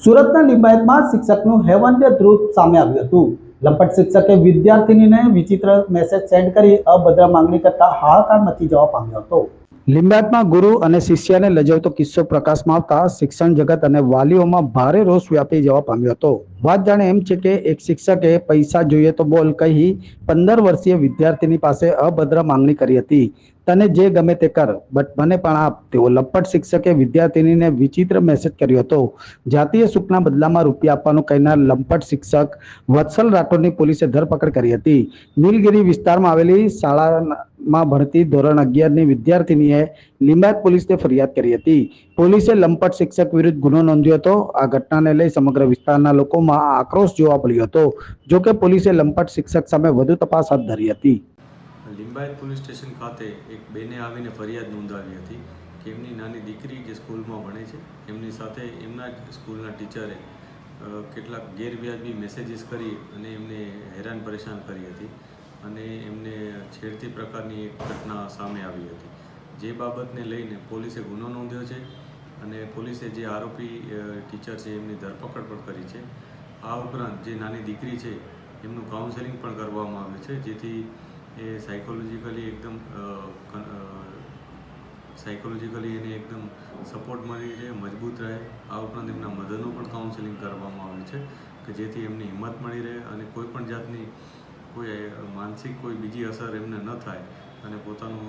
સુરતના લિંબાયતમાં શિક્ષકનું હેવન્દ્ય ધ્રુવ સામે આવ્યું હતું। લંપટ શિક્ષકે વિદ્યાર્થીનીને વિચિત્ર મેસેજ સેન્ડ કરી અભદ્ર માંગણી કરતા હાહાકાર મચી જવા પામ્યો હતો। લિંબાયતમાં ગુરુ અને શિષ્યને લજાવતો કિસ્સો પ્રકાશમાં આવતા શિક્ષણ જગત અને વાલીઓમાં ભારે રોષ વ્યાપી જવા પામ્યો હતો। વાત જાણે એમ છે કે એક શિક્ષકે પૈસા જોઈએ તો બોલ કહી 15 વર્ષીય વિદ્યાર્થીની પાસે અભદ્ર માંગણી કરી હતી। તને જે ગમે તે કર, બટ મને પણ આપ, તેવો લંપટ શિક્ષકે વિદ્યાર્થીનીને વિચિત્ર મેસેજ કર્યો હતો। જાતીય સુખના બદલામાં રૂપિયા આપવાનું કહેનાર લંપટ શિક્ષક વત્સલ રાઠોડની પોલીસે ધરપકડ કરી હતી। નીલગિરી વિસ્તારમાં આવેલી શાળામાં ભણતી ધોરણ 11ની વિદ્યાર્થીનીએ લિંબાયત પોલીસને ફરિયાદ કરી હતી। પોલીસે લંપટ શિક્ષક વિરુદ્ધ ગુનો નોંધ્યો હતો। આ ઘટનાને લઈ સમગ્ર વિસ્તારના લોકોમાં આક્રોશ જોવા મળ્યો હતો। જોકે પોલીસે લંપટ શિક્ષક સામે વધુ તપાસ હાથ ધરી હતી। લિંબાયત પોલીસ સ્ટેશન ખાતે એક બેને આવીને ફરિયાદ નોંધાવી હતી કે એમની નાની દીકરી જે સ્કૂલમાં ભણે છે એમની સાથે એમના જ સ્કૂલના ટીચરે કેટલાક ગેરવ્યાજબી મેસેજીસ કરી અને એમને હેરાન પરેશાન કરી હતી અને એમને છેડતી પ્રકારની એક ઘટના સામે આવી હતી। જે બાબતને લઈને પોલીસે ગુનો નોંધ્યો છે અને પોલીસે જે આરોપી ટીચર છે એમની ધરપકડ પણ કરી છે। આ ઉપરાંત જે નાની દીકરી છે એમનું કાઉન્સેલિંગ પણ કરવામાં આવ્યું છે, જેથી એ સાયકોલોજીકલી એને એકદમ સપોર્ટ મળી રહે, મજબૂત રહે। આ ઉપરાંત એમના મધરનું પણ કાઉન્સેલિંગ કરવામાં આવ્યું છે કે જેથી એમને હિંમત મળી રહે અને કોઈ પણ જાતની કોઈ માનસિક કોઈ બીજી અસર એમને ન થાય અને પોતાનું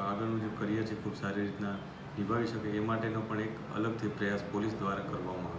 આગળનું જે કરિયર છે ખૂબ સારી રીતના નિભાવી શકે, એ માટેનો પણ એક અલગથી પ્રયાસ પોલીસ દ્વારા કરવામાં આવે છે।